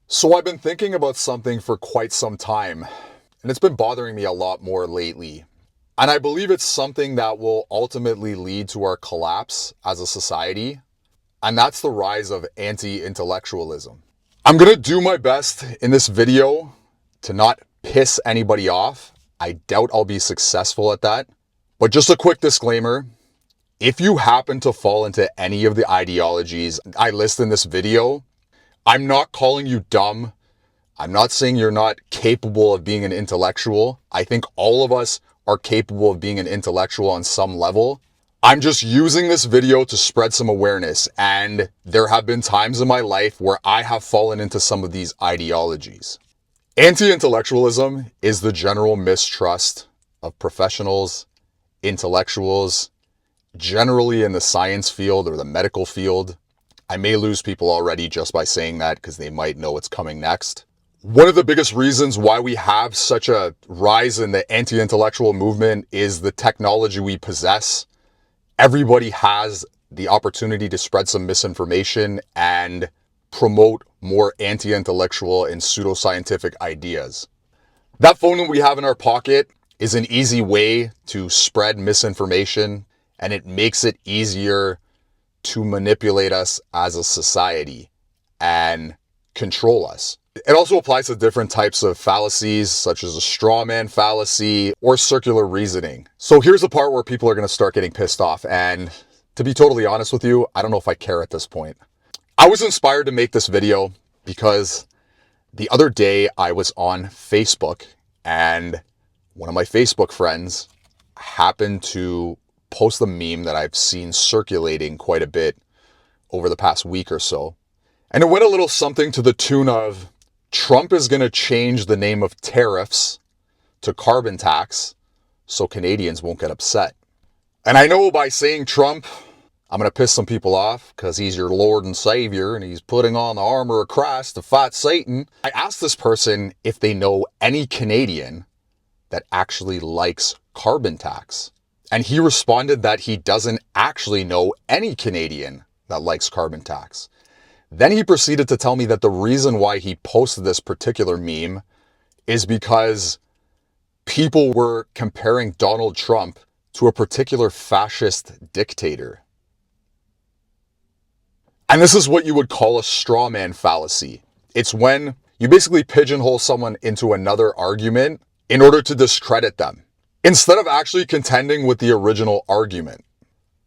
So I've been thinking about something for quite some time, and it's been bothering me a lot more lately. And I believe it's something that will ultimately lead to our collapse as a society, and that's the rise of anti-intellectualism. I'm going to do my best in this video to not piss anybody off. I doubt I'll be successful at that. But just a quick disclaimer, if you happen to fall into any of the ideologies I list in this video, I'm not calling you dumb. I'm not saying you're not capable of being an intellectual. I think all of us are capable of being an intellectual on some level. I'm just using this video to spread some awareness, and there have been times in my life where I have fallen into some of these ideologies. Anti-intellectualism is the general mistrust of professionals, intellectuals, generally in the science field or the medical field. I may lose people already just by saying that because they might know what's coming next. One of the biggest reasons why we have such a rise in the anti-intellectual movement is the technology we possess. Everybody has the opportunity to spread some misinformation and promote more anti-intellectual and pseudoscientific ideas. That phone that we have in our pocket is an easy way to spread misinformation, and it makes it easier to manipulate us as a society and control us. It also applies to different types of fallacies, such as a straw man fallacy or circular reasoning. So here's the part where people are going to start getting pissed off. And to be totally honest with you, I don't know if I care at this point. I was inspired to make this video because the other day I was on Facebook and one of my Facebook friends happened to post the meme that I've seen circulating quite a bit over the past week or so. And it went a little something to the tune of, Trump is going to change the name of tariffs to carbon tax so Canadians won't get upset. And I know by saying Trump, I'm going to piss some people off because he's your Lord and Savior and he's putting on the armor of Christ to fight Satan. I asked this person if they know any Canadian that actually likes carbon tax. And he responded that he doesn't actually know any Canadian that likes carbon tax. Then he proceeded to tell me that the reason why he posted this particular meme is because people were comparing Donald Trump to a particular fascist dictator. And this is what you would call a straw man fallacy. It's when you basically pigeonhole someone into another argument in order to discredit them, instead of actually contending with the original argument.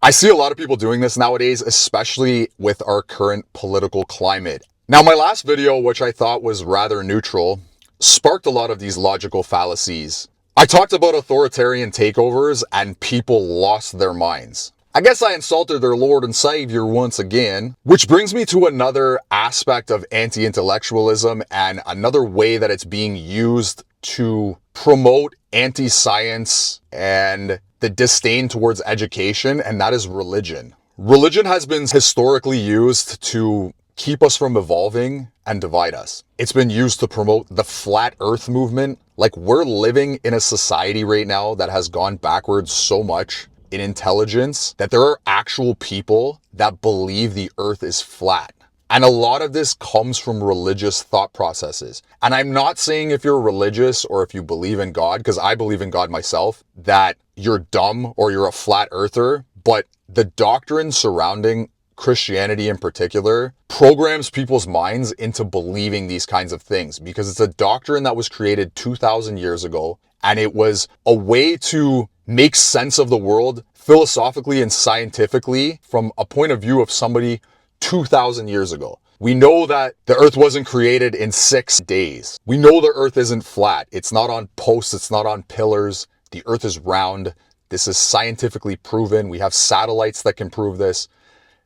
I see a lot of people doing this nowadays, especially with our current political climate. Now, my last video, which I thought was rather neutral, sparked a lot of these logical fallacies. I talked about authoritarian takeovers and people lost their minds. I guess I insulted their Lord and Savior once again, which brings me to another aspect of anti-intellectualism and another way that it's being used to promote anti-science and the disdain towards education, and that is religion. Religion has been historically used to keep us from evolving and divide us. It's been used to promote the flat earth movement. Like, we're living in a society right now that has gone backwards so much in intelligence that there are actual people that believe the earth is flat. And a lot of this comes from religious thought processes. And I'm not saying if you're religious or if you believe in God, because I believe in God myself, that you're dumb or you're a flat earther. But the doctrine surrounding Christianity in particular programs people's minds into believing these kinds of things, because it's a doctrine that was created 2,000 years ago. And it was a way to make sense of the world philosophically and scientifically from a point of view of somebody 2,000 years ago. We know that the earth wasn't created in 6 days. We know the earth isn't flat. It's not on posts. It's not on pillars. The earth is round. This is scientifically proven. We have satellites that can prove this.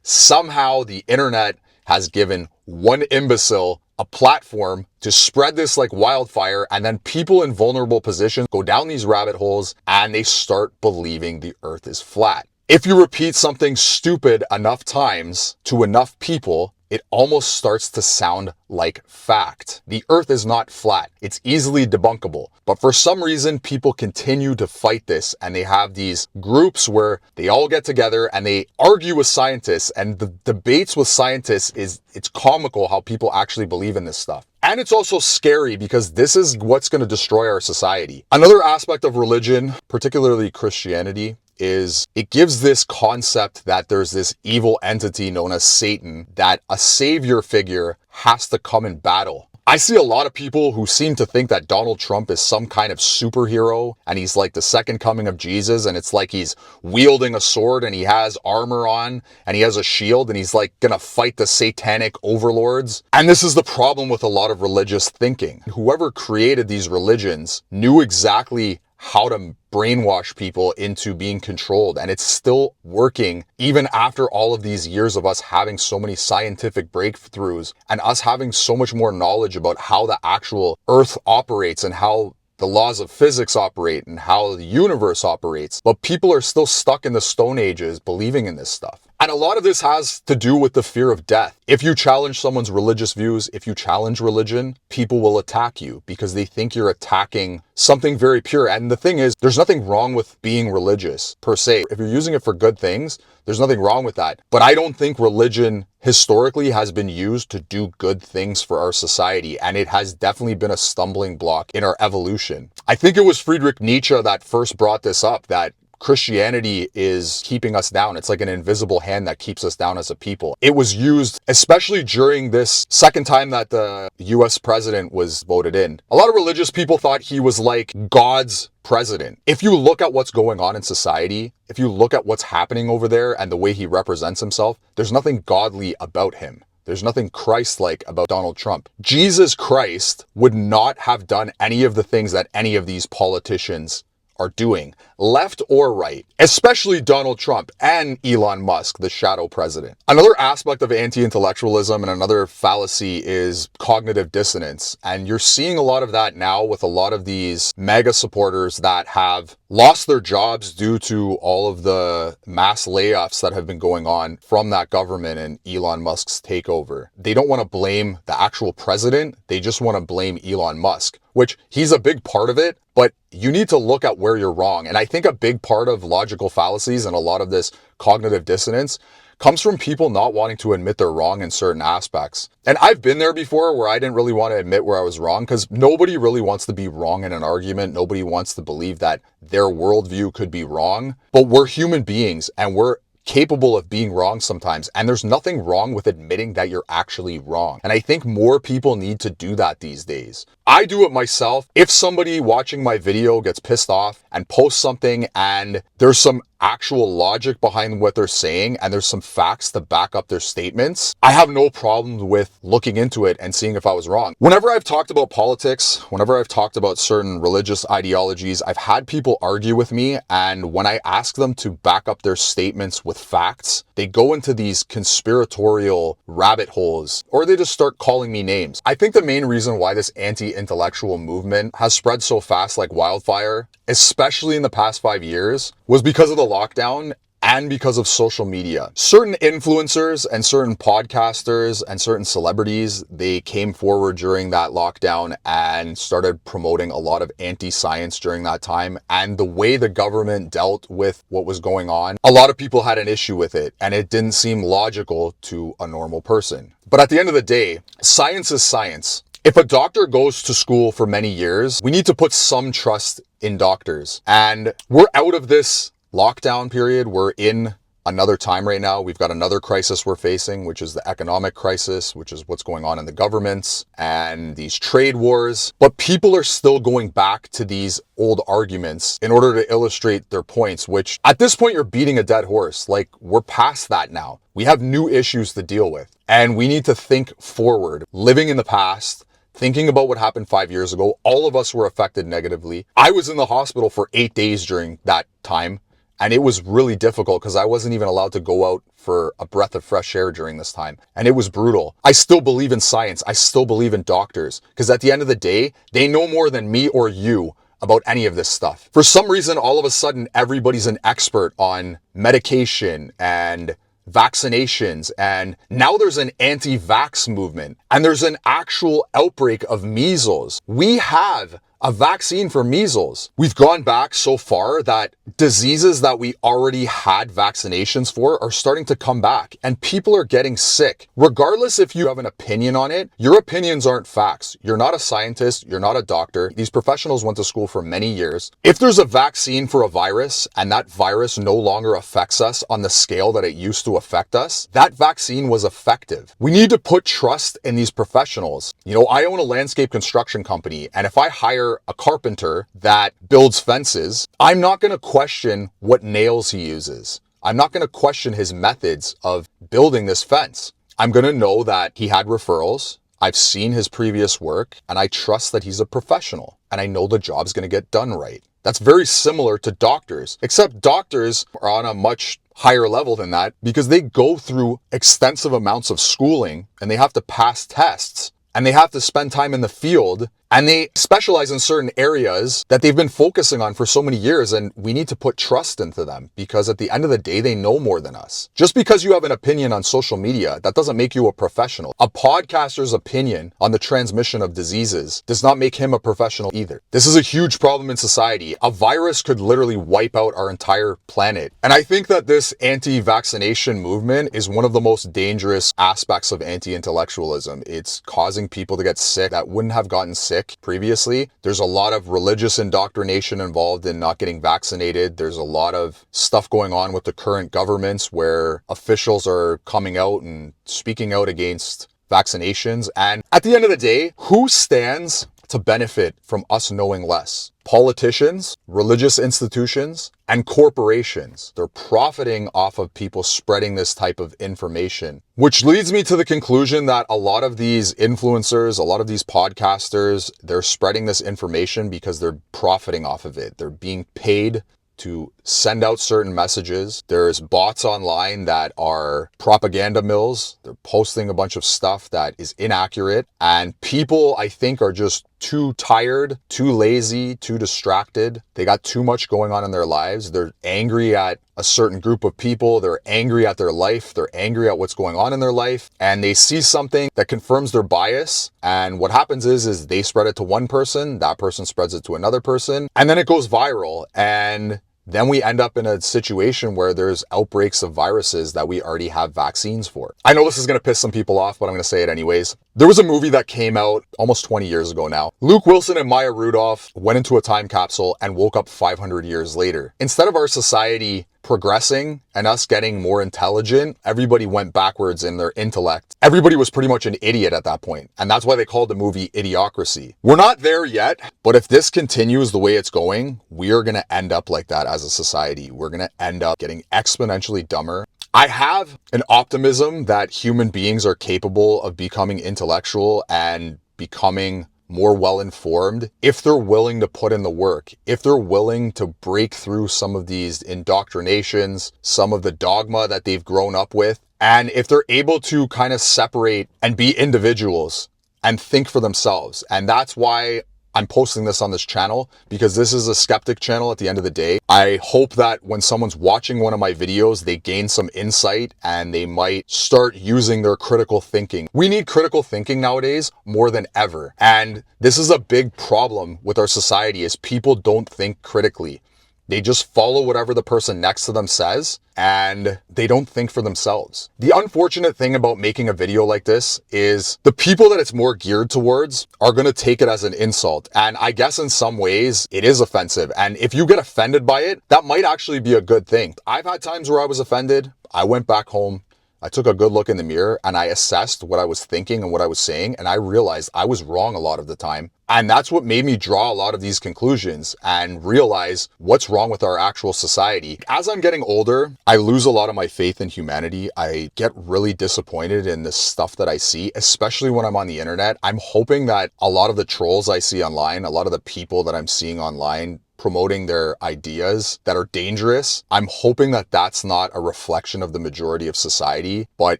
Somehow the internet has given one imbecile a platform to spread this like wildfire, and then people in vulnerable positions go down these rabbit holes and they start believing the earth is flat. If you repeat something stupid enough times to enough people, it almost starts to sound like fact. The earth is not flat. It's easily debunkable. But for some reason, people continue to fight this, and they have these groups where they all get together and they argue with scientists, and the debates with scientists it's comical how people actually believe in this stuff. And it's also scary because this is what's going to destroy our society. Another aspect of religion, particularly Christianity, is it gives this concept that there's this evil entity known as Satan, that a savior figure has to come in battle. I see a lot of people who seem to think that Donald Trump is some kind of superhero and he's like the second coming of Jesus, and it's like he's wielding a sword and he has armor on and he has a shield and he's like gonna fight the satanic overlords. And this is the problem with a lot of religious thinking. Whoever created these religions knew exactly how to brainwash people into being controlled, and it's still working even after all of these years of us having so many scientific breakthroughs and us having so much more knowledge about how the actual earth operates and how the laws of physics operate and how the universe operates. But people are still stuck in the Stone Ages believing in this stuff. And a lot of this has to do with the fear of death. If you challenge someone's religious views, if you challenge religion, people will attack you because they think you're attacking something very pure. And the thing is, there's nothing wrong with being religious per se. If you're using it for good things, there's nothing wrong with that. But I don't think religion historically has been used to do good things for our society. And it has definitely been a stumbling block in our evolution. I think it was Friedrich Nietzsche that first brought this up, that Christianity is keeping us down. It's like an invisible hand that keeps us down as a people. It was used, especially during this second time that the US president was voted in. A lot of religious people thought he was like God's president. If you look at what's going on in society, if you look at what's happening over there and the way he represents himself, there's nothing godly about him. There's nothing Christ-like about Donald Trump. Jesus Christ would not have done any of the things that any of these politicians are doing, left or right, especially Donald Trump and Elon Musk, the shadow president. Another aspect of anti-intellectualism and another fallacy is cognitive dissonance. And you're seeing a lot of that now with a lot of these mega supporters that have lost their jobs due to all of the mass layoffs that have been going on from that government and Elon Musk's takeover. They don't want to blame the actual president. They just want to blame Elon Musk, which he's a big part of it, but you need to look at where you're wrong. And I think a big part of logical fallacies and a lot of this cognitive dissonance comes from people not wanting to admit they're wrong in certain aspects. And I've been there before where I didn't really want to admit where I was wrong, because nobody really wants to be wrong in an argument. Nobody wants to believe that their worldview could be wrong. But we're human beings and we're capable of being wrong sometimes. And there's nothing wrong with admitting that you're actually wrong. And I think more people need to do that these days. I do it myself. If somebody watching my video gets pissed off and posts something and there's some actual logic behind what they're saying and there's some facts to back up their statements, I have no problem with looking into it and seeing if I was wrong. Whenever I've talked about politics, whenever I've talked about certain religious ideologies, I've had people argue with me, and when I ask them to back up their statements with facts, they go into these conspiratorial rabbit holes, or they just start calling me names. I think the main reason why this anti-intellectual movement has spread so fast like wildfire, especially in the past 5 years, was because of the lockdown and because of social media. Certain influencers and certain podcasters and certain celebrities, they came forward during that lockdown and started promoting a lot of anti-science during that time. And the way the government dealt with what was going on, a lot of people had an issue with it, and it didn't seem logical to a normal person. But at the end of the day, science is science. If a doctor goes to school for many years, we need to put some trust in doctors. And we're out of this lockdown period. We're in another time right now. We've got another crisis we're facing, which is the economic crisis, which is what's going on in the governments and these trade wars. But people are still going back to these old arguments in order to illustrate their points, which at this point you're beating a dead horse. Like, we're past that now. We have new issues to deal with, and we need to think forward. Living in the past, thinking about what happened 5 years ago, all of us were affected negatively. I was in the hospital for 8 days during that time, and it was really difficult because I wasn't even allowed to go out for a breath of fresh air during this time. And it was brutal. I still believe in science. I still believe in doctors, because at the end of the day, they know more than me or you about any of this stuff. For some reason, all of a sudden, everybody's an expert on medication and vaccinations, and now there's an anti-vax movement, and there's an actual outbreak of measles. We have a vaccine for measles. We've gone back so far that diseases that we already had vaccinations for are starting to come back, and people are getting sick. Regardless if you have an opinion on it, your opinions aren't facts. You're not a scientist, you're not a doctor. These professionals went to school for many years. If there's a vaccine for a virus and that virus no longer affects us on the scale that it used to affect us, that vaccine was effective. We need to put trust in these professionals. You know, I own a landscape construction company, and if I hire a carpenter that builds fences, I'm not going to question what nails he uses. I'm not going to question his methods of building this fence. I'm going to know that he had referrals. I've seen his previous work, and I trust that he's a professional, and I know the job's going to get done right. That's very similar to doctors, except doctors are on a much higher level than that because they go through extensive amounts of schooling and they have to pass tests and they have to spend time in the field, and they specialize in certain areas that they've been focusing on for so many years, and we need to put trust into them because at the end of the day, they know more than us. Just because you have an opinion on social media, that doesn't make you a professional. A podcaster's opinion on the transmission of diseases does not make him a professional either. This is a huge problem in society. A virus could literally wipe out our entire planet. And I think that this anti-vaccination movement is one of the most dangerous aspects of anti-intellectualism. It's causing people to get sick that wouldn't have gotten sick previously. There's a lot of religious indoctrination involved in not getting vaccinated. There's a lot of stuff going on with the current governments where officials are coming out and speaking out against vaccinations. And at the end of the day, who stands to benefit from us knowing less? Politicians, religious institutions, and corporations. They're profiting off of people spreading this type of information, which leads me to the conclusion that a lot of these influencers, a lot of these podcasters, they're spreading this information because they're profiting off of it. They're being paid to send out certain messages. There's bots online that are propaganda mills. They're posting a bunch of stuff that is inaccurate, and people, I think, are just too tired, too lazy, too distracted. They got too much going on in their lives. They're angry at a certain group of people. They're angry at their life. They're angry at what's going on in their life, and they see something that confirms their bias. And what happens is they spread it to one person, that person spreads it to another person, and then it goes viral. And then we end up in a situation where there's outbreaks of viruses that we already have vaccines for. I know this is going to piss some people off, but I'm going to say it anyways. There was a movie that came out almost 20 years ago now. Luke Wilson and Maya Rudolph went into a time capsule and woke up 500 years later. Instead of our society progressing and us getting more intelligent, everybody went backwards in their intellect. Everybody was pretty much an idiot at that point. And that's why they called the movie Idiocracy. We're not there yet, but if this continues the way it's going, we are going to end up like that as a society. We're going to end up getting exponentially dumber. I have an optimism that human beings are capable of becoming intellectual and becoming more well-informed if they're willing to put in the work, if they're willing to break through some of these indoctrinations, some of the dogma that they've grown up with, and if they're able to kind of separate and be individuals and think for themselves. And that's why I'm posting this on this channel, because this is a skeptic channel at the end of the day. I hope that when someone's watching one of my videos, they gain some insight and they might start using their critical thinking. We need critical thinking nowadays more than ever. And this is a big problem with our society, is people don't think critically. They just follow whatever the person next to them says, and they don't think for themselves. The unfortunate thing about making a video like this is the people that it's more geared towards are going to take it as an insult. And I guess in some ways it is offensive. And if you get offended by it, that might actually be a good thing. I've had times where I was offended. I went back home. I took a good look in the mirror and I assessed what I was thinking and what I was saying, and I realized I was wrong a lot of the time. And that's what made me draw a lot of these conclusions and realize what's wrong with our actual society. As I'm getting older, I lose a lot of my faith in humanity. I get really disappointed in the stuff that I see, especially when I'm on the internet. I'm hoping that a lot of the trolls I see online, a lot of the people that I'm seeing online promoting their ideas that are dangerous, I'm hoping that that's not a reflection of the majority of society, but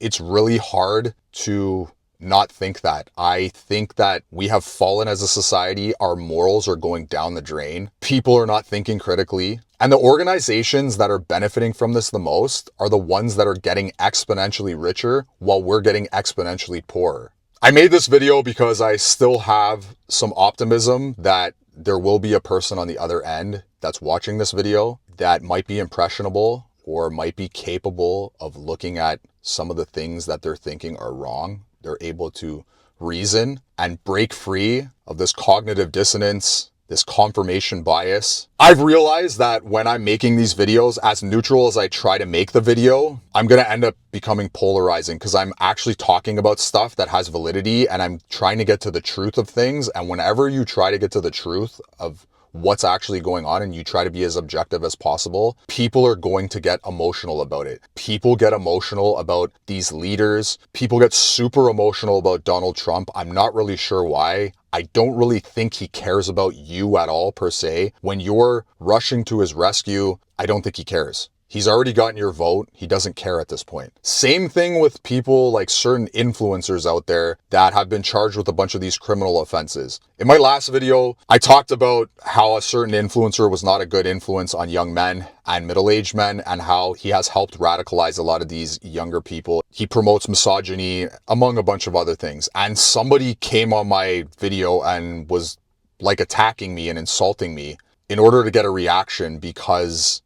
it's really hard to not think that. I think that we have fallen as a society. Our morals are going down the drain. People are not thinking critically. And the organizations that are benefiting from this the most are the ones that are getting exponentially richer while we're getting exponentially poorer. I made this video because I still have some optimism that there will be a person on the other end that's watching this video that might be impressionable or might be capable of looking at some of the things that they're thinking are wrong. They're able to reason and break free of this cognitive dissonance, this confirmation bias. I've realized that when I'm making these videos, as neutral as I try to make the video, I'm going to end up becoming polarizing because I'm actually talking about stuff that has validity and I'm trying to get to the truth of things. And whenever you try to get to the truth of what's actually going on and you try to be as objective as possible, people are going to get emotional about it. People get emotional about these leaders. People get super emotional about Donald Trump. I'm not really sure why. I don't really think he cares about you at all per se. When you're rushing to his rescue, I don't think he cares. He's already gotten your vote. He doesn't care at this point. Same thing with people like certain influencers out there that have been charged with a bunch of these criminal offenses. In my last video, I talked about how a certain influencer was not a good influence on young men and middle-aged men and how he has helped radicalize a lot of these younger people. He promotes misogyny, among a bunch of other things. And somebody came on my video and was like attacking me and insulting me in order to get a reaction because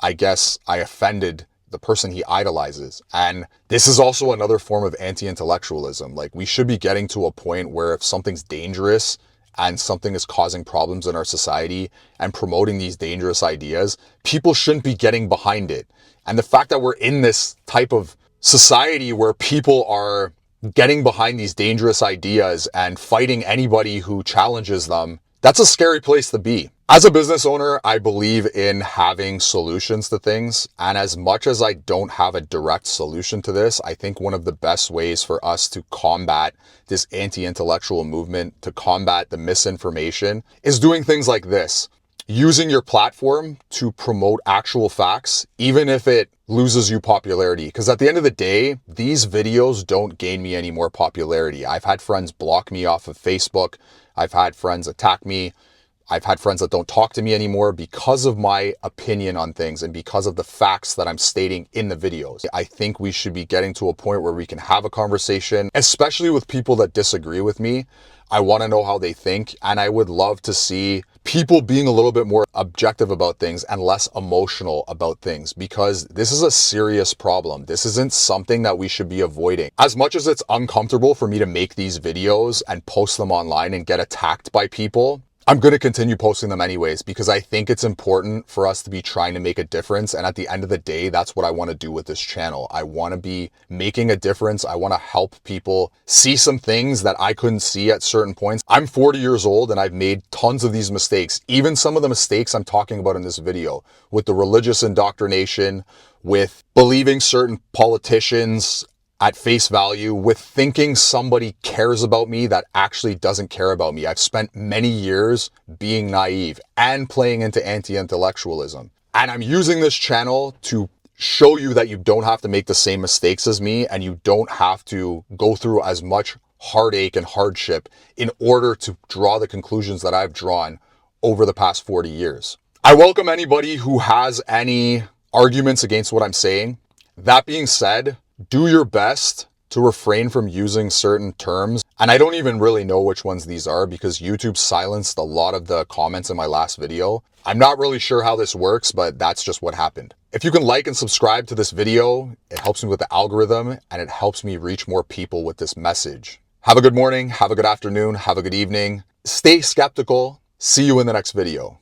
I guess I offended the person he idolizes. And this is also another form of anti-intellectualism. Like, we should be getting to a point where if something's dangerous and something is causing problems in our society and promoting these dangerous ideas, people shouldn't be getting behind it. And the fact that we're in this type of society where people are getting behind these dangerous ideas and fighting anybody who challenges them, that's a scary place to be. As a business owner, I believe in having solutions to things. And as much as I don't have a direct solution to this, I think one of the best ways for us to combat this anti-intellectual movement, to combat the misinformation, is doing things like this. Using your platform to promote actual facts, even if it loses you popularity. Because at the end of the day, these videos don't gain me any more popularity. I've had friends block me off of Facebook. I've had friends attack me. I've had friends that don't talk to me anymore because of my opinion on things and because of the facts that I'm stating in the videos. I think we should be getting to a point where we can have a conversation, especially with people that disagree with me. I want to know how they think, and I would love to see people being a little bit more objective about things and less emotional about things, because this is a serious problem. This isn't something that we should be avoiding. As much as it's uncomfortable for me to make these videos and post them online and get attacked by people, I'm going to continue posting them anyways because I think it's important for us to be trying to make a difference. And at the end of the day, that's what I want to do with this channel. I want to be making a difference. I want to help people see some things that I couldn't see at certain points. I'm 40 years old and I've made tons of these mistakes. Even some of the mistakes I'm talking about in this video with the religious indoctrination, with believing certain politicians at face value, with thinking somebody cares about me that actually doesn't care about me. I've spent many years being naive and playing into anti-intellectualism. And I'm using this channel to show you that you don't have to make the same mistakes as me and you don't have to go through as much heartache and hardship in order to draw the conclusions that I've drawn over the past 40 years. I welcome anybody who has any arguments against what I'm saying. That being said, do your best to refrain from using certain terms. And I don't even really know which ones these are because YouTube silenced a lot of the comments in my last video. I'm not really sure how this works, but that's just what happened. If you can like and subscribe to this video, it helps me with the algorithm and it helps me reach more people with this message. Have a good morning, have a good afternoon, have a good evening. Stay skeptical. See you in the next video.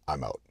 I'm out.